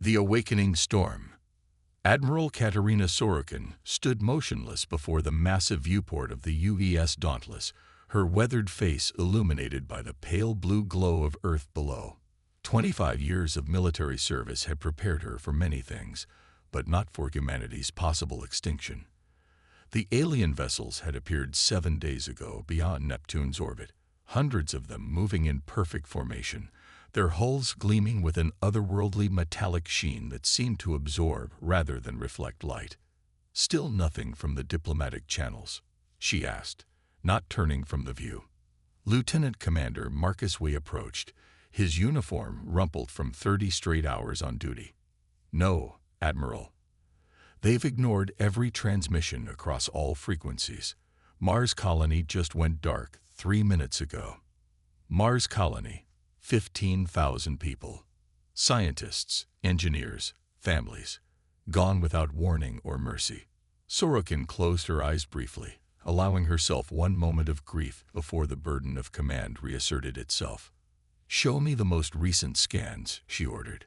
The Awakening Storm. Admiral Katerina Sorokin stood motionless before the massive viewport of the UES Dauntless, her weathered face illuminated by the pale blue glow of Earth below. 25 years of military service had prepared her for many things, but not for humanity's possible extinction. The alien vessels had appeared 7 days ago beyond Neptune's orbit, hundreds of them moving in perfect formation, their hulls gleaming with an otherworldly metallic sheen that seemed to absorb rather than reflect light. "Still nothing from the diplomatic channels?" she asked, not turning from the view. Lieutenant Commander Marcus Way approached, his uniform rumpled from 30 straight hours on duty. "No, Admiral. They've ignored every transmission across all frequencies. Mars Colony just went dark 3 minutes ago." Mars Colony. 15,000 people. Scientists, engineers, families. Gone without warning or mercy. Sorokin closed her eyes briefly, allowing herself one moment of grief before the burden of command reasserted itself. "Show me the most recent scans," she ordered.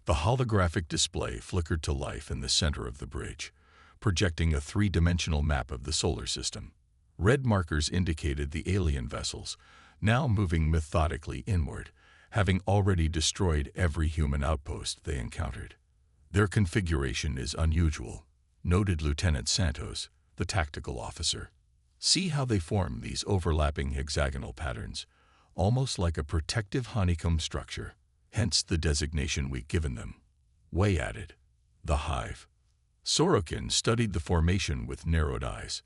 The holographic display flickered to life in the center of the bridge, projecting a 3-dimensional map of the solar system. Red markers indicated the alien vessels, now moving methodically inward, having already destroyed every human outpost they encountered. "Their configuration is unusual," noted Lieutenant Santos, the tactical officer. "See how they form these overlapping hexagonal patterns, almost like a protective honeycomb structure, hence the designation we've given them." Way added, "The Hive." Sorokin studied the formation with narrowed eyes.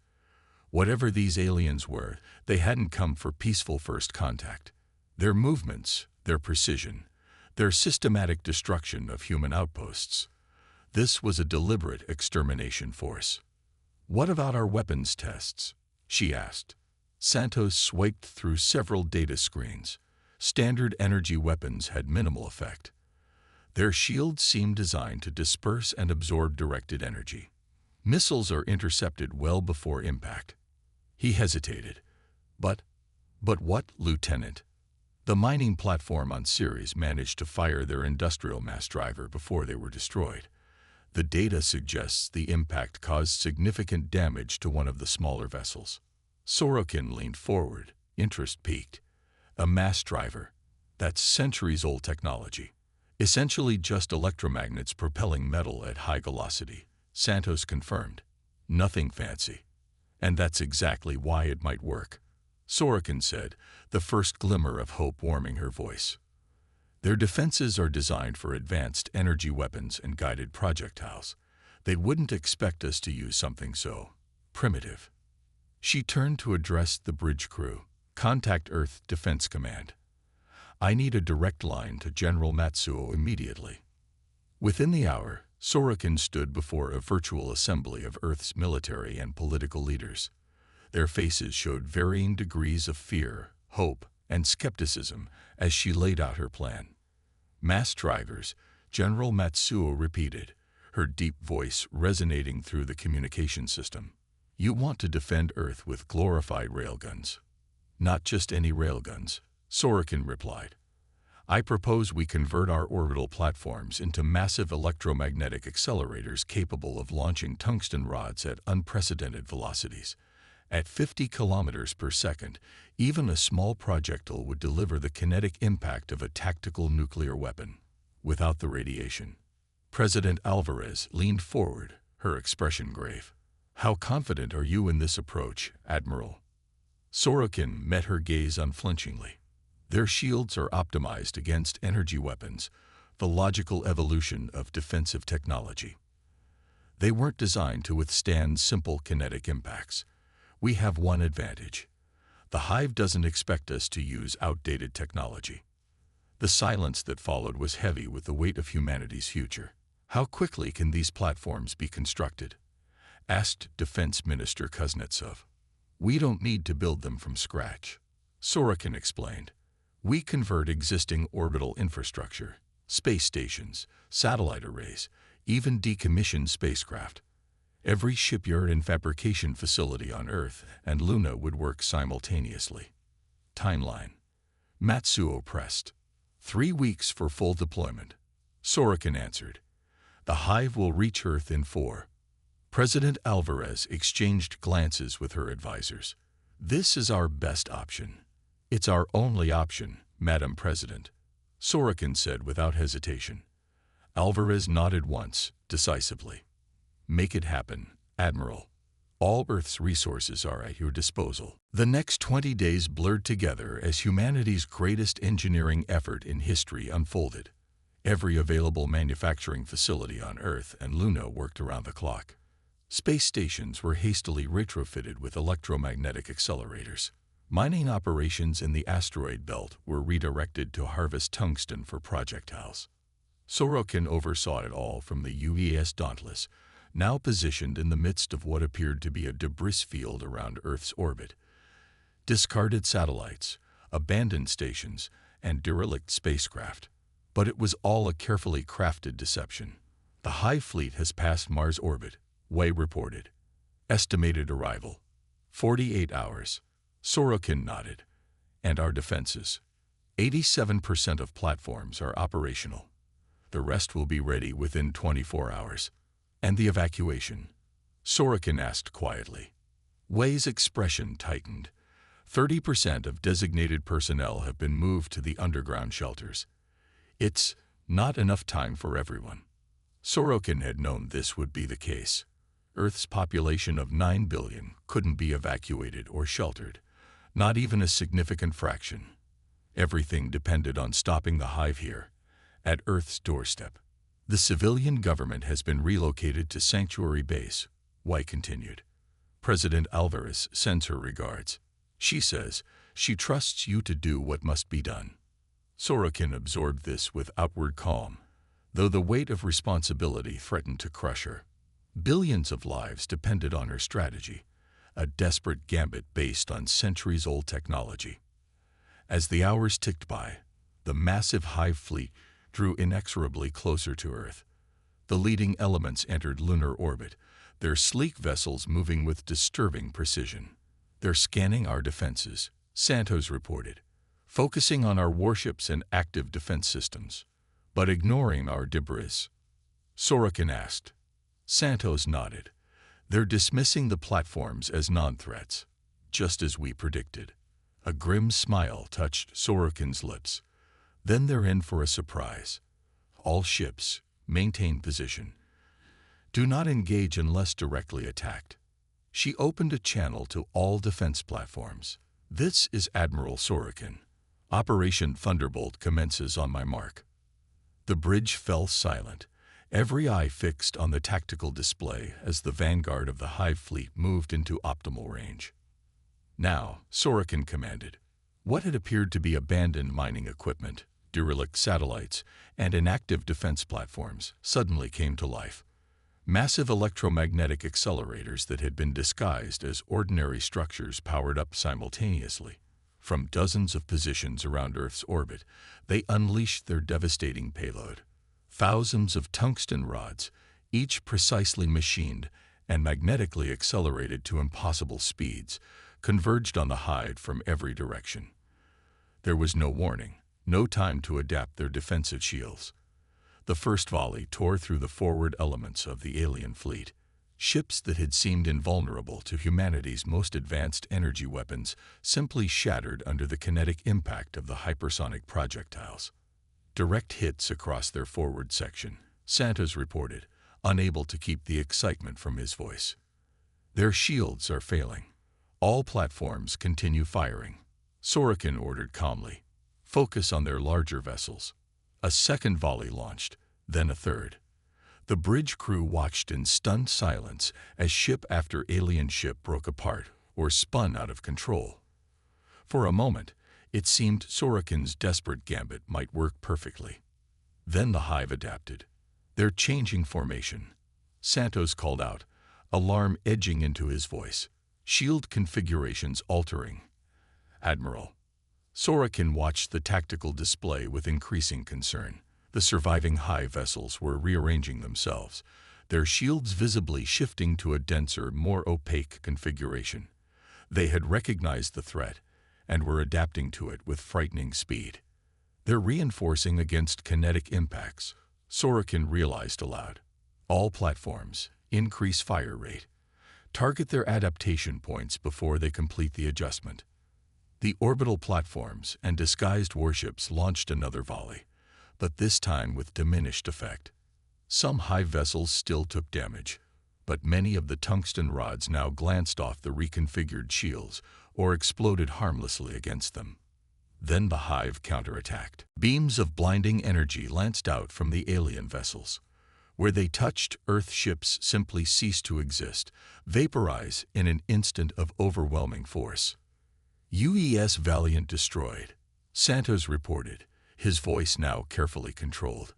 Whatever these aliens were, they hadn't come for peaceful first contact. Their movements, their precision, their systematic destruction of human outposts. This was a deliberate extermination force. "What about our weapons tests?" she asked. Santos swiped through several data screens. Standard energy weapons had minimal effect. Their shields seemed designed to disperse and absorb directed energy. Missiles are intercepted well before impact. He hesitated. But what, Lieutenant? The mining platform on Ceres managed to fire their industrial mass driver before they were destroyed. The data suggests the impact caused significant damage to one of the smaller vessels. Sorokin leaned forward, interest piqued. "A mass driver? That's centuries-old technology. Essentially just electromagnets propelling metal at high velocity," Santos confirmed. "Nothing fancy. And that's exactly why it might work," Sorokin said, the first glimmer of hope warming her voice. "Their defenses are designed for advanced energy weapons and guided projectiles. They wouldn't expect us to use something so primitive." She turned to address the bridge crew. "Contact Earth Defense Command. I need a direct line to General Matsuo immediately." Within the hour, Sorokin stood before a virtual assembly of Earth's military and political leaders. Their faces showed varying degrees of fear, hope, and skepticism as she laid out her plan. "Mass drivers," General Matsuo repeated, her deep voice resonating through the communication system. "You want to defend Earth with glorified railguns." "Not just any railguns," Sorokin replied. "I propose we convert our orbital platforms into massive electromagnetic accelerators capable of launching tungsten rods at unprecedented velocities. At 50 kilometers per second, even a small projectile would deliver the kinetic impact of a tactical nuclear weapon, without the radiation." President Alvarez leaned forward, her expression grave. "How confident are you in this approach, Admiral?" Sorokin met her gaze unflinchingly. "Their shields are optimized against energy weapons, the logical evolution of defensive technology. They weren't designed to withstand simple kinetic impacts. We have one advantage. The Hive doesn't expect us to use outdated technology." The silence that followed was heavy with the weight of humanity's future. "How quickly can these platforms be constructed?" asked Defense Minister Kuznetsov. "We don't need to build them from scratch," Sorokin explained. "We convert existing orbital infrastructure, space stations, satellite arrays, even decommissioned spacecraft. Every shipyard and fabrication facility on Earth and Luna would work simultaneously." "Timeline?" Matsuo pressed. 3 weeks for full deployment." Sorokin answered. The hive will reach Earth in 4. President Alvarez exchanged glances with her advisors. This is our best option. It's our only option, Madam President, Sorokin said without hesitation. Alvarez nodded once, decisively. Make it happen, Admiral. All Earth's resources are at your disposal. The next 20 days blurred together as humanity's greatest engineering effort in history unfolded. Every available manufacturing facility on Earth and Luna worked around the clock. Space stations were hastily retrofitted with electromagnetic accelerators. Mining operations in the asteroid belt were redirected to harvest tungsten for projectiles. Sorokin oversaw it all from the UES Dauntless, now positioned in the midst of what appeared to be a debris field around Earth's orbit. Discarded satellites, abandoned stations, and derelict spacecraft. But it was all a carefully crafted deception. The Hive fleet has passed Mars orbit, Way reported. Estimated arrival, 48 hours. Sorokin nodded. And our defenses. 87% of platforms are operational. The rest will be ready within 24 hours. And the evacuation? Sorokin asked quietly. Way's expression tightened. 30% of designated personnel have been moved to the underground shelters. It's not enough time for everyone. Sorokin had known this would be the case. Earth's population of 9 billion couldn't be evacuated or sheltered, not even a significant fraction. Everything depended on stopping the hive here, at Earth's doorstep. The civilian government has been relocated to Sanctuary Base, White continued. President Alvarez sends her regards. She says she trusts you to do what must be done. Sorokin absorbed this with outward calm, though the weight of responsibility threatened to crush her. Billions of lives depended on her strategy, a desperate gambit based on centuries-old technology. As the hours ticked by, the massive hive fleet drew inexorably closer to Earth. The leading elements entered lunar orbit, their sleek vessels moving with disturbing precision. They're scanning our defenses, Santos reported, focusing on our warships and active defense systems, but ignoring our debris. Sorokin asked. Santos nodded. They're dismissing the platforms as non-threats, just as we predicted. A grim smile touched Sorokin's lips. Then they're in for a surprise. All ships, maintain position. Do not engage unless directly attacked. She opened a channel to all defense platforms. This is Admiral Sorokin. Operation Thunderbolt commences on my mark. The bridge fell silent, every eye fixed on the tactical display as the vanguard of the Hive fleet moved into optimal range. Now, Sorokin commanded. What had appeared to be abandoned mining equipment, derelict satellites, and inactive defense platforms suddenly came to life. Massive electromagnetic accelerators that had been disguised as ordinary structures powered up simultaneously. From dozens of positions around Earth's orbit, they unleashed their devastating payload. Thousands of tungsten rods, each precisely machined and magnetically accelerated to impossible speeds, converged on the Hive from every direction. There was no warning, no time to adapt their defensive shields. The first volley tore through the forward elements of the alien fleet. Ships that had seemed invulnerable to humanity's most advanced energy weapons simply shattered under the kinetic impact of the hypersonic projectiles. Direct hits across their forward section, Santos reported, unable to keep the excitement from his voice. Their shields are failing. All platforms continue firing. Sorokin ordered calmly. Focus on their larger vessels. A second volley launched, then a third. The bridge crew watched in stunned silence as ship after alien ship broke apart or spun out of control. For a moment, it seemed Sorokin's desperate gambit might work perfectly. Then the Hive adapted. They're changing formation. Santos called out, alarm edging into his voice. Shield configurations altering. Admiral. Sorokin watched the tactical display with increasing concern. The surviving Hive vessels were rearranging themselves, their shields visibly shifting to a denser, more opaque configuration. They had recognized the threat and were adapting to it with frightening speed. They're reinforcing against kinetic impacts, Sorokin realized aloud. All platforms, increase fire rate. Target their adaptation points before they complete the adjustment. The orbital platforms and disguised warships launched another volley, but this time with diminished effect. Some hive vessels still took damage, but many of the tungsten rods now glanced off the reconfigured shields or exploded harmlessly against them. Then the hive counterattacked. Beams of blinding energy lanced out from the alien vessels. Where they touched, Earth ships simply ceased to exist, vaporize in an instant of overwhelming force. UES Valiant destroyed, Santos reported, his voice now carefully controlled.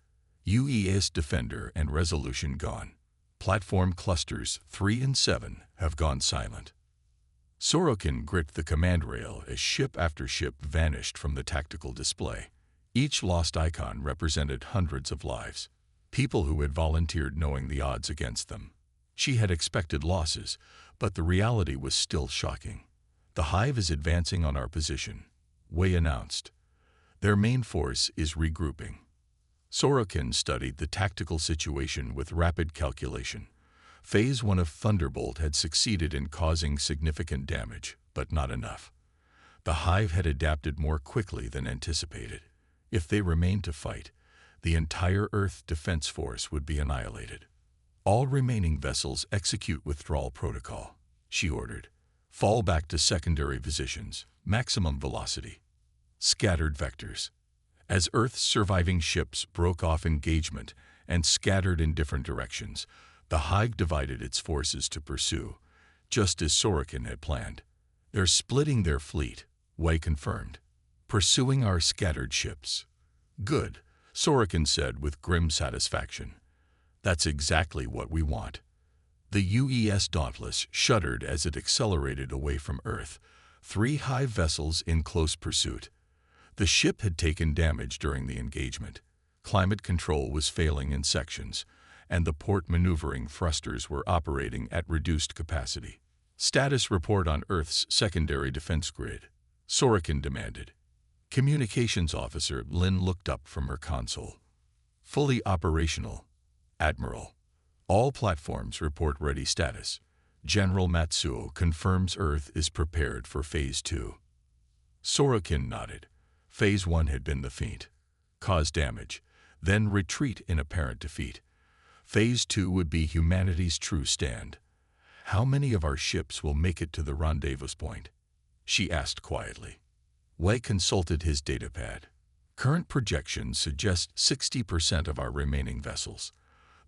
UES Defender and Resolution gone. Platform clusters 3 and 7 have gone silent. Sorokin gripped the command rail as ship after ship vanished from the tactical display. Each lost icon represented hundreds of lives, people who had volunteered knowing the odds against them. She had expected losses, but the reality was still shocking. The hive is advancing on our position, Wei announced. Their main force is regrouping. Sorokin studied the tactical situation with rapid calculation. Phase 1 of Thunderbolt had succeeded in causing significant damage, but not enough. The hive had adapted more quickly than anticipated. If they remained to fight, the entire Earth defense force would be annihilated. All remaining vessels execute withdrawal protocol, she ordered. Fall back to secondary positions, maximum velocity. Scattered vectors. As Earth's surviving ships broke off engagement and scattered in different directions, the hive divided its forces to pursue, just as Sorokin had planned. They're splitting their fleet, Wei confirmed. Pursuing our scattered ships. Good, Sorokin said with grim satisfaction. That's exactly what we want. The UES Dauntless shuddered as it accelerated away from Earth, 3 hive vessels in close pursuit. The ship had taken damage during the engagement. Climate control was failing in sections, and the port maneuvering thrusters were operating at reduced capacity. Status report on Earth's secondary defense grid, Sorokin demanded. Communications Officer Lin looked up from her console. Fully operational, Admiral. All platforms report ready status. General Matsuo confirms Earth is prepared for Phase 2. Sorokin nodded. Phase 1 had been the feint. Cause damage, then retreat in apparent defeat. Phase 2 would be humanity's true stand. How many of our ships will make it to the rendezvous point? She asked quietly. Wei consulted his datapad. Current projections suggest 60% of our remaining vessels.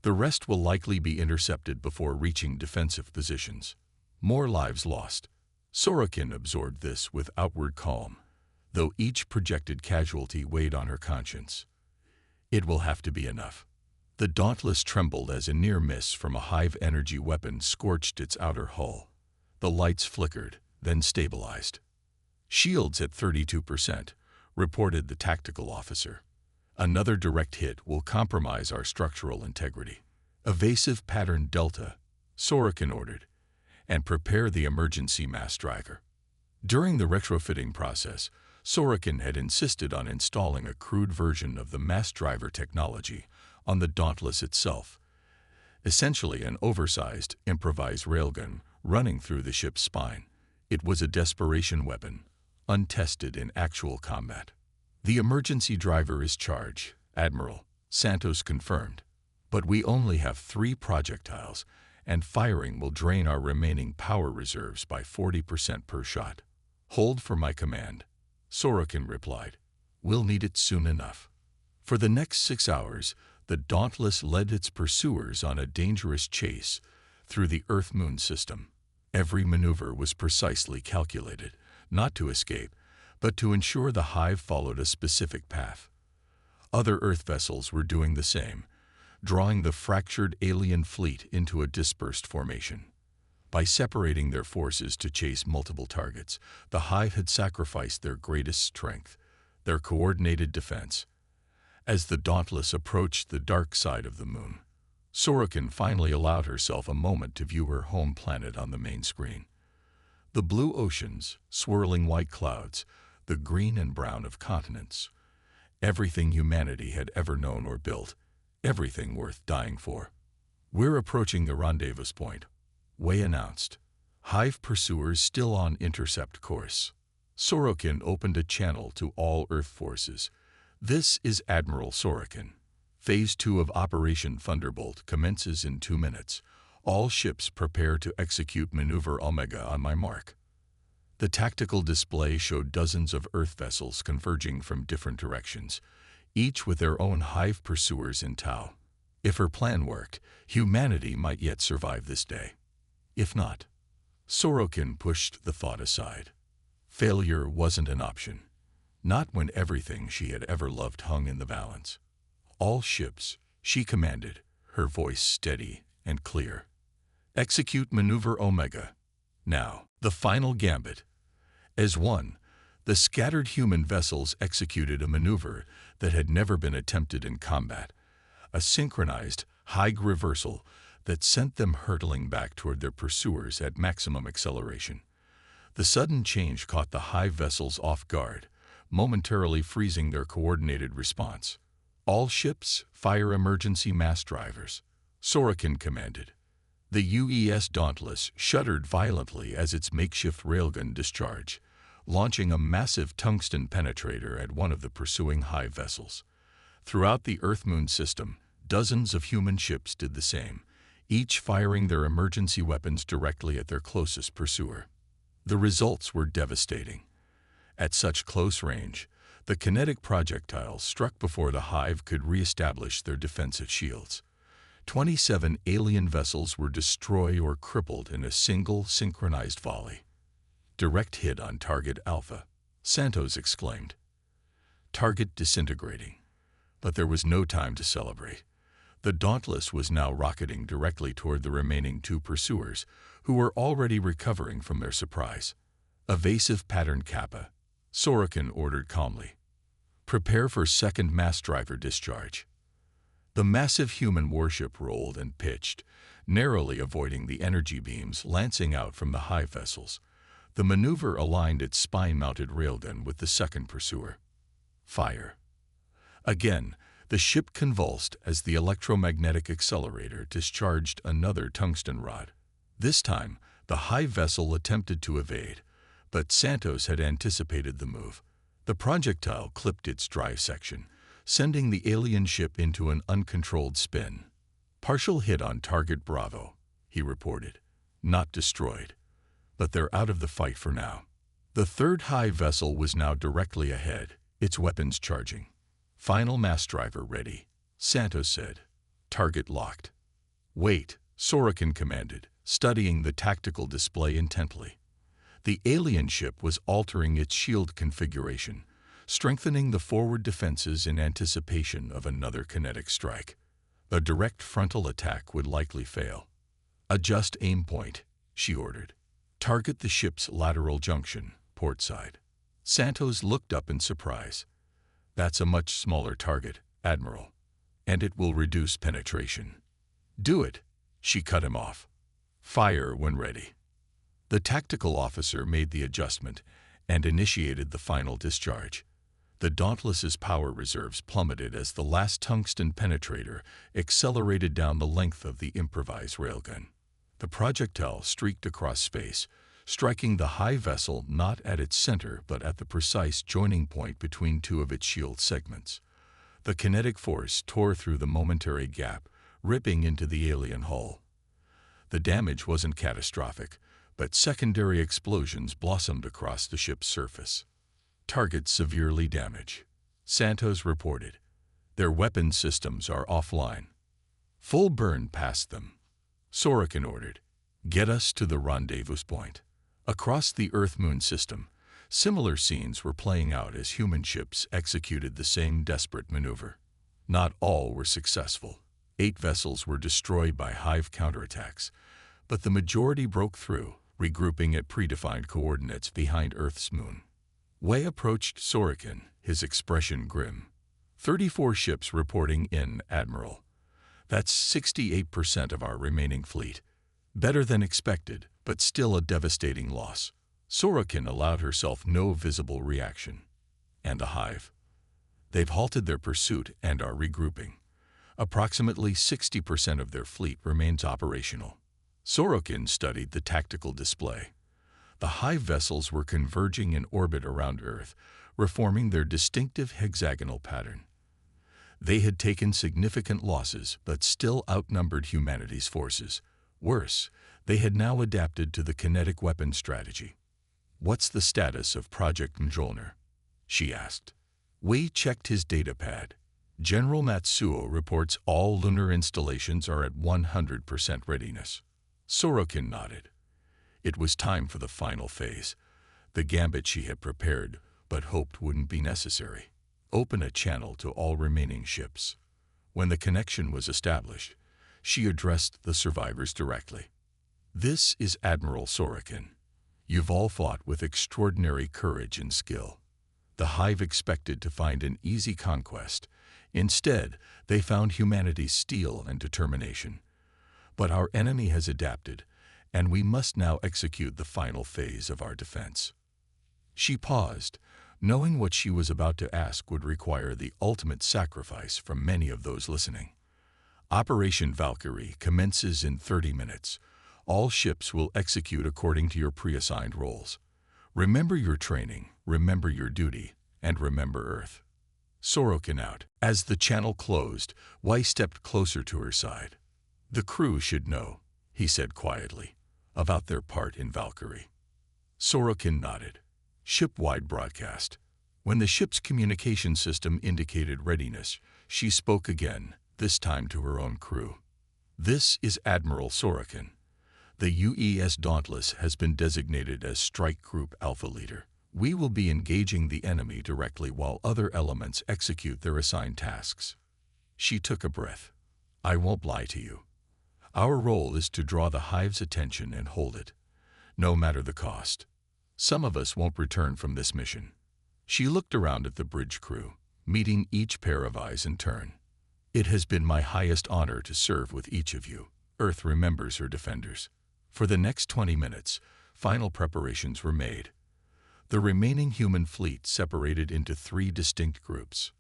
The rest will likely be intercepted before reaching defensive positions. More lives lost. Sorokin absorbed this with outward calm, though each projected casualty weighed on her conscience. It will have to be enough. The Dauntless trembled as a near miss from a hive energy weapon scorched its outer hull. The lights flickered, then stabilized. Shields at 32%, reported the tactical officer. Another direct hit will compromise our structural integrity. Evasive pattern Delta, Sorokin ordered, and prepare the emergency mass driver. During the retrofitting process, Sorokin had insisted on installing a crude version of the mass driver technology on the Dauntless itself, essentially an oversized, improvised railgun running through the ship's spine. It was a desperation weapon, untested in actual combat. The emergency driver is charged, Admiral, Santos confirmed. But we only have 3 projectiles, and firing will drain our remaining power reserves by 40% per shot. Hold for my command, Sorokin replied. We'll need it soon enough. For the next 6 hours, the Dauntless led its pursuers on a dangerous chase through the Earth-Moon system. Every maneuver was precisely calculated, not to escape, but to ensure the hive followed a specific path. Other Earth vessels were doing the same, drawing the fractured alien fleet into a dispersed formation. By separating their forces to chase multiple targets, the hive had sacrificed their greatest strength, their coordinated defense. As the Dauntless approached the dark side of the moon, Sorokin finally allowed herself a moment to view her home planet on the main screen. The blue oceans, swirling white clouds, the green and brown of continents. Everything humanity had ever known or built. everything worth dying for. "We're approaching the rendezvous point," Wei announced. "Hive pursuers still on intercept course." Sorokin opened a channel to all Earth forces. "This is Admiral Sorokin. Phase 2 of Operation Thunderbolt commences in 2 minutes. All ships prepare to execute Maneuver Omega on my mark." The tactical display showed dozens of Earth vessels converging from different directions, each with their own Hive pursuers in tow. If her plan worked, humanity might yet survive this day. If not, Sorokin pushed the thought aside. Failure wasn't an option, not when everything she had ever loved hung in the balance. "All ships," she commanded, her voice steady and clear. "Execute Maneuver Omega. Now, the final gambit." As one, the scattered human vessels executed a maneuver that had never been attempted in combat, a synchronized, high reversal that sent them hurtling back toward their pursuers at maximum acceleration. The sudden change caught the Hive vessels off guard, momentarily freezing their coordinated response. "All ships, fire emergency mass drivers," Sorokin commanded. The UES Dauntless shuddered violently as its makeshift railgun discharged, launching a massive tungsten penetrator at one of the pursuing Hive vessels. Throughout the Earth-Moon system, dozens of human ships did the same, each firing their emergency weapons directly at their closest pursuer. The results were devastating. At such close range, the kinetic projectiles struck before the Hive could re-establish their defensive shields. 27 alien vessels were destroyed or crippled in a single synchronized volley. "Direct hit on target Alpha," Santos exclaimed. "Target disintegrating." But there was no time to celebrate. The Dauntless was now rocketing directly toward the remaining 2 pursuers, who were already recovering from their surprise. "Evasive pattern Kappa," Sorokin ordered calmly. "Prepare for second mass driver discharge." The massive human warship rolled and pitched, narrowly avoiding the energy beams lancing out from the Hive vessels. The maneuver aligned its spine-mounted railgun with the second pursuer. Fire. Again, the ship convulsed as the electromagnetic accelerator discharged another tungsten rod. This time, the Hive vessel attempted to evade, but Santos had anticipated the move. The projectile clipped its drive section, sending the alien ship into an uncontrolled spin. "Partial hit on target Bravo," he reported. "Not destroyed. But they're out of the fight for now." The third Hive vessel was now directly ahead, its weapons charging. "Final mass driver ready," Santos said. "Target locked." "Wait," Sorokin commanded, studying the tactical display intently. The alien ship was altering its shield configuration, strengthening the forward defenses in anticipation of another kinetic strike. A direct frontal attack would likely fail. "Adjust aim point," she ordered. "Target the ship's lateral junction, port side." Santos looked up in surprise. "That's a much smaller target, Admiral, and it will reduce penetration." "Do it," she cut him off. "Fire when ready." The tactical officer made the adjustment and initiated the final discharge. The Dauntless's power reserves plummeted as the last tungsten penetrator accelerated down the length of the improvised railgun. The projectile streaked across space, striking the Hive vessel not at its center but at the precise joining point between 2 of its shield segments. The kinetic force tore through the momentary gap, ripping into the alien hull. The damage wasn't catastrophic, but secondary explosions blossomed across the ship's surface. "Target severely damaged," Santos reported. "Their weapon systems are offline." "Full burn past them," Sorokin ordered. "Get us to the rendezvous point." Across the Earth-Moon system, similar scenes were playing out as human ships executed the same desperate maneuver. Not all were successful. 8 vessels were destroyed by Hive counterattacks, but the majority broke through, regrouping at predefined coordinates behind Earth's moon. Wei approached Sorokin, his expression grim. 34 ships reporting in, Admiral. That's 68% of our remaining fleet. Better than expected, but still a devastating loss." Sorokin allowed herself no visible reaction. "And the Hive? They've halted their pursuit and are regrouping. Approximately 60% of their fleet remains operational. Sorokin studied the tactical display. The Hive vessels were converging in orbit around Earth, reforming their distinctive hexagonal pattern. They had taken significant losses, but still outnumbered humanity's forces. Worse, they had now adapted to the kinetic weapon strategy. "What's the status of Project Mjolnir?" she asked. Wei checked his datapad. General Matsuo reports all lunar installations are at 100% readiness. Sorokin nodded. It was time for the final phase, the gambit she had prepared but hoped wouldn't be necessary. Open a channel to all remaining ships. When the connection was established, she addressed the survivors directly. "This is Admiral Sorokin. You've all fought with extraordinary courage and skill. The Hive expected to find an easy conquest. Instead, they found humanity's steel and determination. But our enemy has adapted, and we must now execute the final phase of our defense." She paused, knowing what she was about to ask would require the ultimate sacrifice from many of those listening. "Operation Valkyrie commences in 30 minutes. All ships will execute according to your pre-assigned roles. Remember your training, remember your duty, and remember Earth." Sorokin out. As the channel closed, Wei stepped closer to her side. "The crew should know," he said quietly, "about their part in Valkyrie." Sorokin nodded. Ship-wide broadcast. When the ship's communication system indicated readiness, she spoke again, this time to her own crew. "This is Admiral Sorokin. The UES Dauntless has been designated as Strike Group Alpha Leader. We will be engaging the enemy directly while other elements execute their assigned tasks." She took a breath. "I won't lie to you. Our role is to draw the Hive's attention and hold it, no matter the cost. Some of us won't return from this mission." She looked around at the bridge crew, meeting each pair of eyes in turn. "It has been my highest honor to serve with each of you." Earth remembers her defenders. For the next 20 minutes, final preparations were made. The remaining human fleet separated into 3 distinct groups.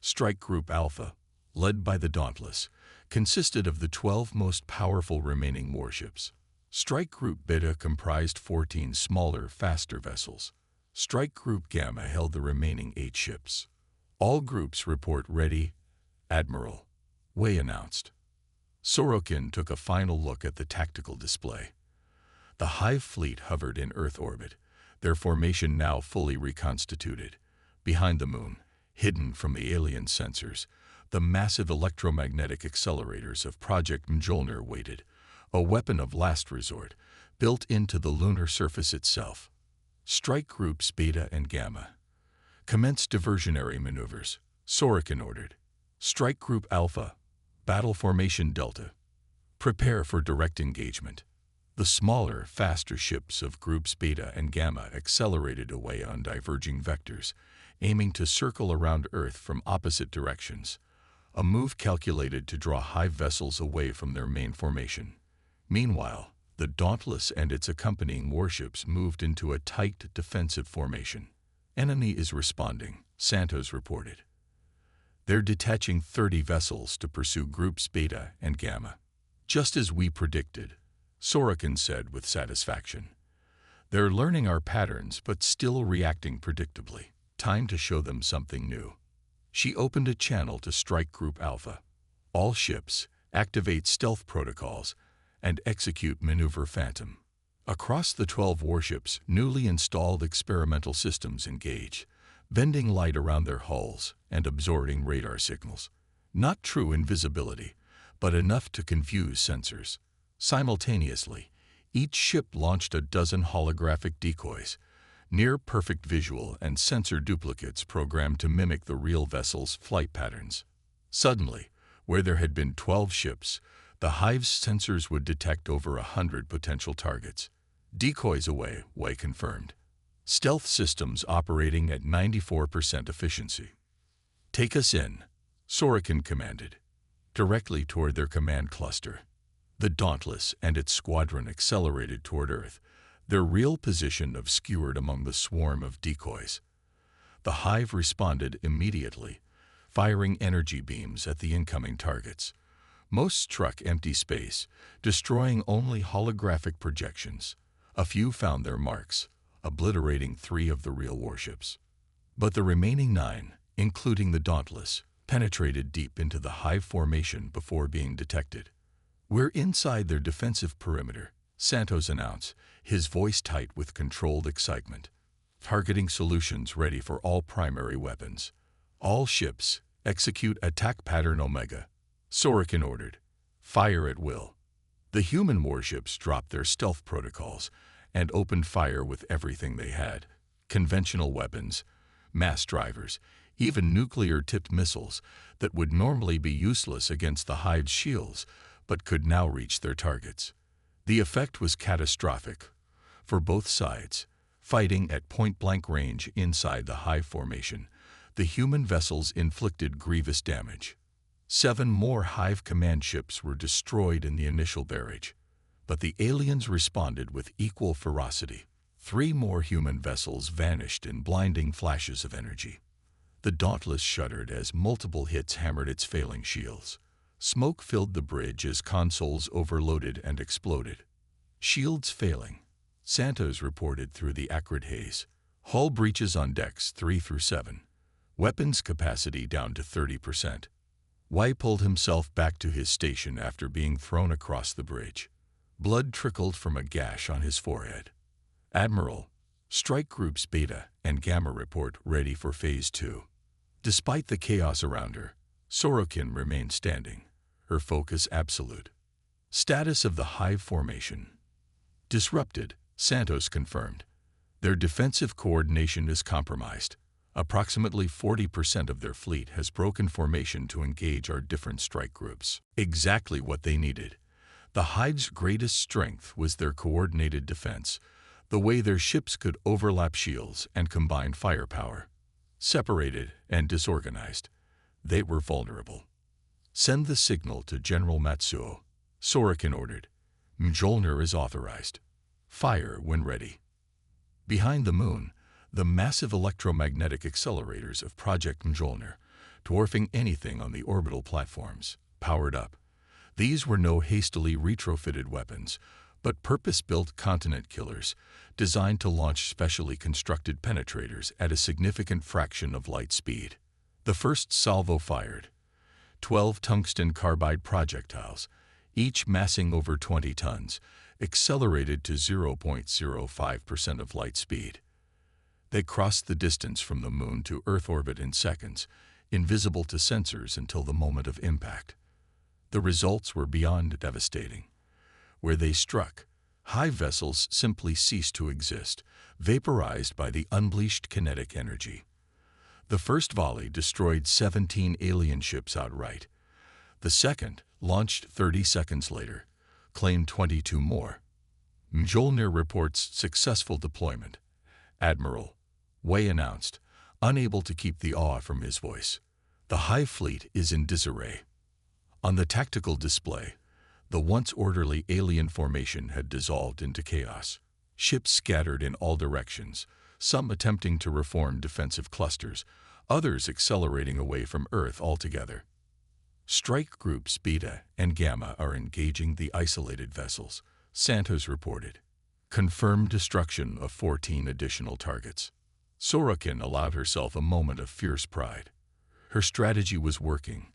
Strike Group Alpha, led by the Dauntless, consisted of the 12 most powerful remaining warships. Strike Group Beta comprised 14 smaller, faster vessels. Strike Group Gamma held the remaining 8 ships. "All groups report ready, Admiral," Wei announced. Sorokin took a final look at the tactical display. The Hive fleet hovered in Earth orbit, their formation now fully reconstituted. Behind the moon, hidden from the alien sensors, the massive electromagnetic accelerators of Project Mjolnir waited, a weapon of last resort, built into the lunar surface itself. Strike Groups Beta and Gamma. "Commence diversionary maneuvers," Sorokin ordered. Strike Group Alpha, Battle Formation Delta. Prepare for direct engagement. The smaller, faster ships of Groups Beta and Gamma accelerated away on diverging vectors, aiming to circle around Earth from opposite directions, a move calculated to draw Hive vessels away from their main formation. Meanwhile, the Dauntless and its accompanying warships moved into a tight defensive formation. "Enemy is responding," Santos reported. "They're detaching 30 vessels to pursue Groups Beta and Gamma." "Just as we predicted," Sorokin said with satisfaction. "They're learning our patterns but still reacting predictably. Time to show them something new." She opened a channel to Strike Group Alpha. "All ships, activate stealth protocols and execute Maneuver Phantom." Across the 12 warships, newly installed experimental systems engage, bending light around their hulls and absorbing radar signals. Not true invisibility, but enough to confuse sensors. Simultaneously, each ship launched a dozen holographic decoys, near-perfect visual and sensor duplicates programmed to mimic the real vessel's flight patterns. Suddenly, where there had been 12 ships, the Hive's sensors would detect over 100 potential targets. "Decoys away," Wei confirmed. "Stealth systems operating at 94% efficiency." "Take us in," Sorokin commanded, directly toward their command cluster. The Dauntless and its squadron accelerated toward Earth, their real position obscured among the swarm of decoys. The Hive responded immediately, firing energy beams at the incoming targets. Most struck empty space, destroying only holographic projections. A few found their marks, obliterating 3 of the real warships. But the remaining 9, including the Dauntless, penetrated deep into the hive formation before being detected. "We're inside their defensive perimeter," Santos announced, his voice tight with controlled excitement. "Targeting solutions ready for all primary weapons. All ships, execute attack pattern Omega," Sorokin ordered. "Fire at will." The human warships dropped their stealth protocols and opened fire with everything they had: conventional weapons, mass drivers, even nuclear-tipped missiles that would normally be useless against the hive's shields but could now reach their targets. The effect was catastrophic for both sides. Fighting at point-blank range inside the hive formation, the human vessels inflicted grievous damage. 7 more hive command ships were destroyed in the initial barrage, but the aliens responded with equal ferocity. 3 more human vessels vanished in blinding flashes of energy. The Dauntless shuddered as multiple hits hammered its failing shields. Smoke filled the bridge as consoles overloaded and exploded. "Shields failing," Santos reported through the acrid haze. "Hull breaches on decks 3 through 7. Weapons capacity down to 30%. Y pulled himself back to his station after being thrown across the bridge. Blood trickled from a gash on his forehead. "Admiral, strike groups Beta and Gamma report ready for Phase 2. Despite the chaos around her, Sorokin remained standing, her focus absolute. Status of the hive formation: disrupted, Santos confirmed. Their defensive coordination is compromised. Approximately 40% of their fleet has broken formation to engage our different strike groups. Exactly what they needed. The hive's greatest strength was their coordinated defense, the way their ships could overlap shields and combine firepower. Separated and disorganized, they were vulnerable. Send the signal to General Matsuo, Sorokin ordered. Mjolnir is authorized. Fire when ready. Behind the moon, the massive electromagnetic accelerators of Project Mjolnir, dwarfing anything on the orbital platforms, powered up. These were no hastily retrofitted weapons, but purpose-built continent killers designed to launch specially constructed penetrators at a significant fraction of light speed. The first salvo fired. 12 tungsten carbide projectiles, each massing over 20 tons, accelerated to 0.05% of light speed. They crossed the distance from the moon to Earth orbit in seconds, invisible to sensors until the moment of impact. The results were beyond devastating. Where they struck, hive vessels simply ceased to exist, vaporized by the unleashed kinetic energy. The first volley destroyed 17 alien ships outright. The second, launched 30 seconds later, claimed 22 more. Mjolnir reports successful deployment. Admiral, Wei announced, unable to keep the awe from his voice. The hive fleet is in disarray. On the tactical display, the once orderly alien formation had dissolved into chaos. Ships scattered in all directions, some attempting to reform defensive clusters, others accelerating away from Earth altogether. Strike groups Beta and Gamma are engaging the isolated vessels, Santos reported. Confirmed destruction of 14 additional targets. Sorokin allowed herself a moment of fierce pride. Her strategy was working.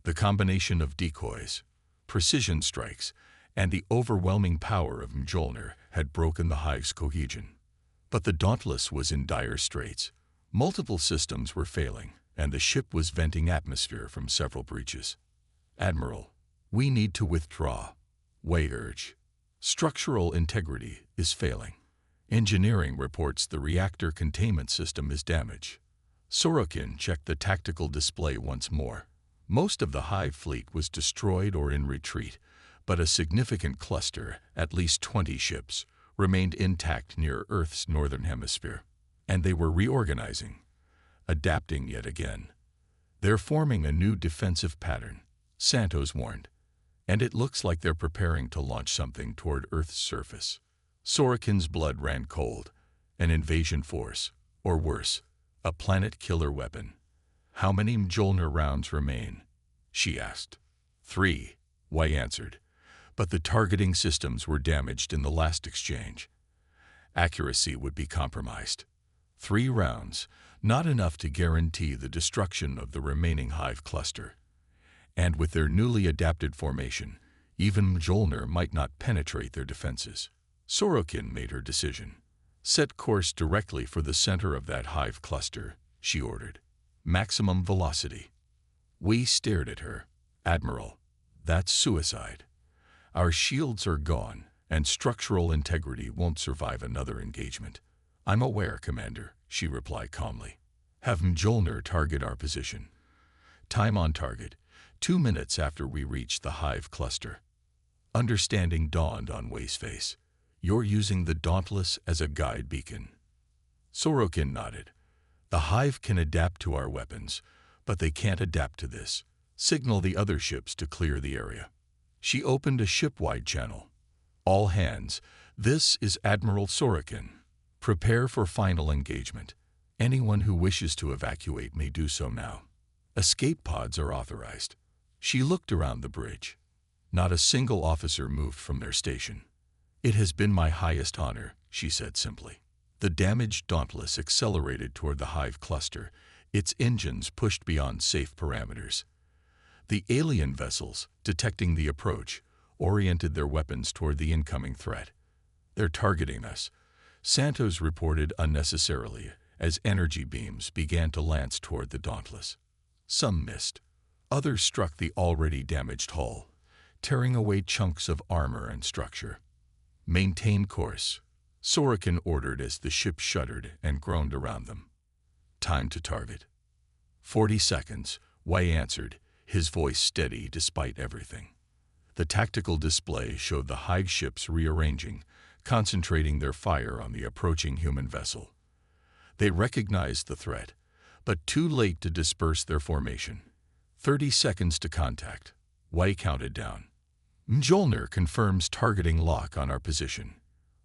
The combination of decoys, precision strikes, and the overwhelming power of Mjolnir had broken the hive's cohesion. But the Dauntless was in dire straits. Multiple systems were failing, and the ship was venting atmosphere from several breaches. Admiral, we need to withdraw, Wei urged. Structural integrity is failing. Engineering reports the reactor containment system is damaged. Sorokin checked the tactical display once more. Most of the hive fleet was destroyed or in retreat, but a significant cluster, at least 20 ships, remained intact near Earth's northern hemisphere. And they were reorganizing, adapting yet again. They're forming a new defensive pattern, Santos warned, and it looks like they're preparing to launch something toward Earth's surface. Sorokin's blood ran cold, an invasion force, or worse, a planet-killer weapon. "How many Mjolnir rounds remain?" she asked. 3, Wei answered, but the targeting systems were damaged in the last exchange. Accuracy would be compromised. 3 rounds, not enough to guarantee the destruction of the remaining hive cluster. And with their newly adapted formation, even Mjolnir might not penetrate their defenses. Sorokin made her decision. "Set course directly for the center of that hive cluster," she ordered. "Maximum velocity." We stared at her. "Admiral, that's suicide. Our shields are gone, and structural integrity won't survive another engagement." "I'm aware, Commander," she replied calmly. "Have Mjolnir target our position." Time on target, 2 minutes after we reached the hive cluster. Understanding dawned on Wei's face. "You're using the Dauntless as a guide beacon." Sorokin nodded. "The hive can adapt to our weapons, but they can't adapt to this. Signal the other ships to clear the area." She opened a ship-wide channel. "All hands, this is Admiral Sorokin. Prepare for final engagement. Anyone who wishes to evacuate may do so now. Escape pods are authorized." She looked around the bridge. Not a single officer moved from their station. "It has been my highest honor," she said simply. The damaged Dauntless accelerated toward the hive cluster, its engines pushed beyond safe parameters. The alien vessels, detecting the approach, oriented their weapons toward the incoming threat. "They're targeting us," Santos reported unnecessarily as energy beams began to lance toward the Dauntless. Some missed. Others struck the already damaged hull, tearing away chunks of armor and structure. "Maintain course," Sorokin ordered as the ship shuddered and groaned around them. "Time to target." 40 seconds, Wei answered, his voice steady despite everything. The tactical display showed the hive ships rearranging, concentrating their fire on the approaching human vessel. They recognized the threat, but too late to disperse their formation. 30 seconds to contact. Wei counted down. "Mjolnir confirms targeting lock on our position."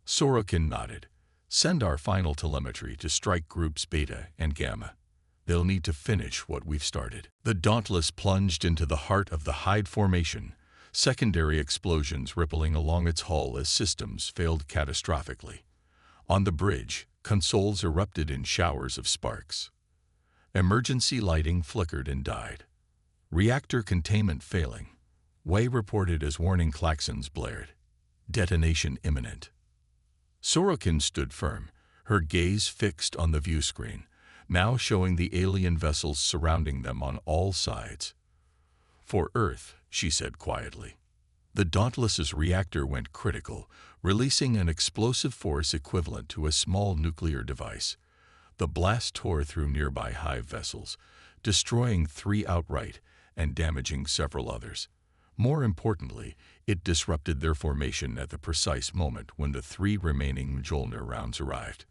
Sorokin nodded. "Send our final telemetry to strike groups Beta and Gamma. They'll need to finish what we've started." The Dauntless plunged into the heart of the hive formation, secondary explosions rippling along its hull as systems failed catastrophically. On the bridge, consoles erupted in showers of sparks. Emergency lighting flickered and died. "Reactor containment failing," Wei reported as warning klaxons blared. "Detonation imminent." Sorokin stood firm, her gaze fixed on the view screen, now showing the alien vessels surrounding them on all sides. "For Earth," she said quietly. The Dauntless's reactor went critical, releasing an explosive force equivalent to a small nuclear device. The blast tore through nearby hive vessels, destroying 3 outright and damaging several others. More importantly, it disrupted their formation at the precise moment when the 3 remaining Mjolnir rounds arrived.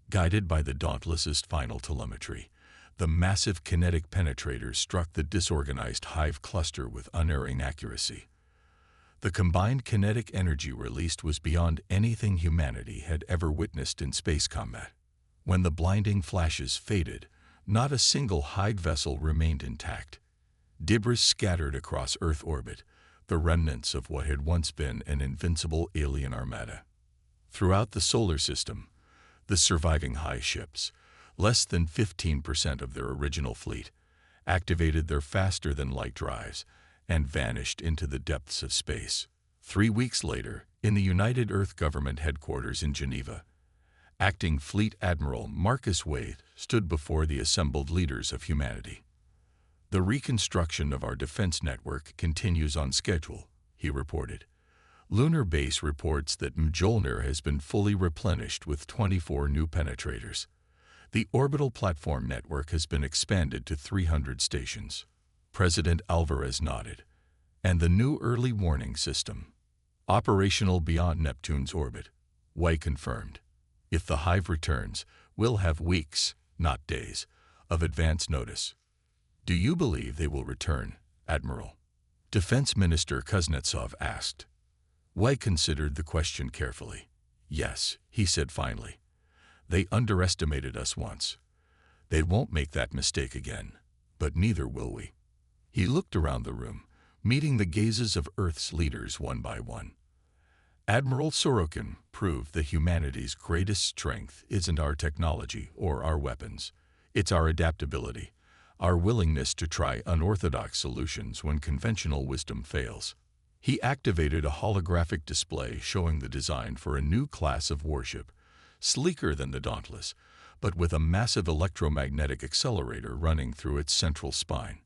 Guided by the Dauntless's final telemetry, the massive kinetic penetrators struck the disorganized hive cluster with unerring accuracy. The combined kinetic energy released was beyond anything humanity had ever witnessed in space combat. When the blinding flashes faded, not a single hive vessel remained intact. Debris scattered across Earth orbit, the remnants of what had once been an invincible alien armada. Throughout the solar system, the surviving hive ships, less than 15% of their original fleet, activated their faster-than-light drives and vanished into the depths of space. 3 weeks later, in the United Earth Government headquarters in Geneva, Acting Fleet Admiral Marcus Wade stood before the assembled leaders of humanity. "The reconstruction of our defense network continues on schedule," he reported. "Lunar Base reports that Mjolnir has been fully replenished with 24 new penetrators. The orbital platform network has been expanded to 300 stations." President Alvarez nodded. "And the new early warning system, operational beyond Neptune's orbit," Wei confirmed. "If the hive returns, we'll have weeks, not days, of advance notice." "Do you believe they will return, Admiral?" Defense Minister Kuznetsov asked. Wei considered the question carefully. "Yes," he said finally. "They underestimated us once. They won't make that mistake again. but neither will we. He looked around the room, meeting the gazes of Earth's leaders one by one. Admiral Sorokin proved that humanity's greatest strength isn't our technology or our weapons. It's our adaptability, our willingness to try unorthodox solutions when conventional wisdom fails. He activated a holographic display showing the design for a new class of warship, sleeker than the Dauntless, but with a massive electromagnetic accelerator running through its central spine.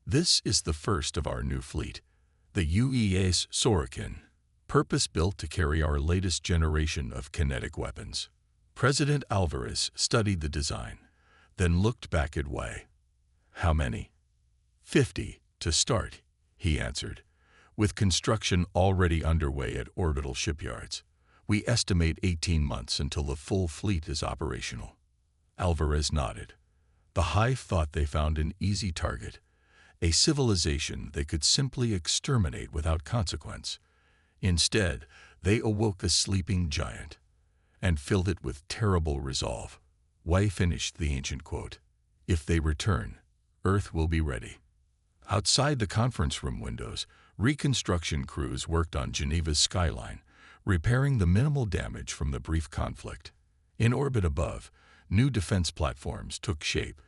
This is the first of our new fleet, the UES Sorokin, purpose-built to carry our latest generation of kinetic weapons. President Alvarez studied the design, then looked back at Wei. "How many?" 50 to start, he answered. "With construction already underway at orbital shipyards, we estimate 18 months until the full fleet is operational." Alvarez nodded. The Hive thought they found an easy target, a civilization they could simply exterminate without consequence. Instead, they awoke a sleeping giant and filled it with terrible resolve. Wei finished the ancient quote, "If they return, Earth will be ready." Outside the conference room windows, reconstruction crews worked on Geneva's skyline, repairing the minimal damage from the brief conflict. In orbit above, new defense platforms took shape,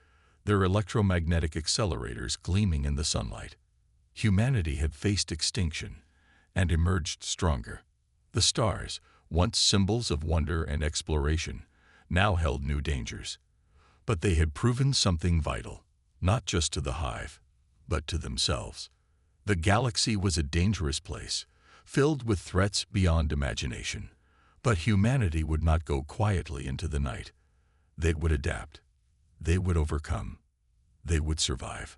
their electromagnetic accelerators gleaming in the sunlight. Humanity had faced extinction and emerged stronger. The stars, once symbols of wonder and exploration, now held new dangers. But they had proven something vital, not just to the Hive, but to themselves. The galaxy was a dangerous place, filled with threats beyond imagination. But humanity would not go quietly into the night. They would adapt. They would overcome. They would survive.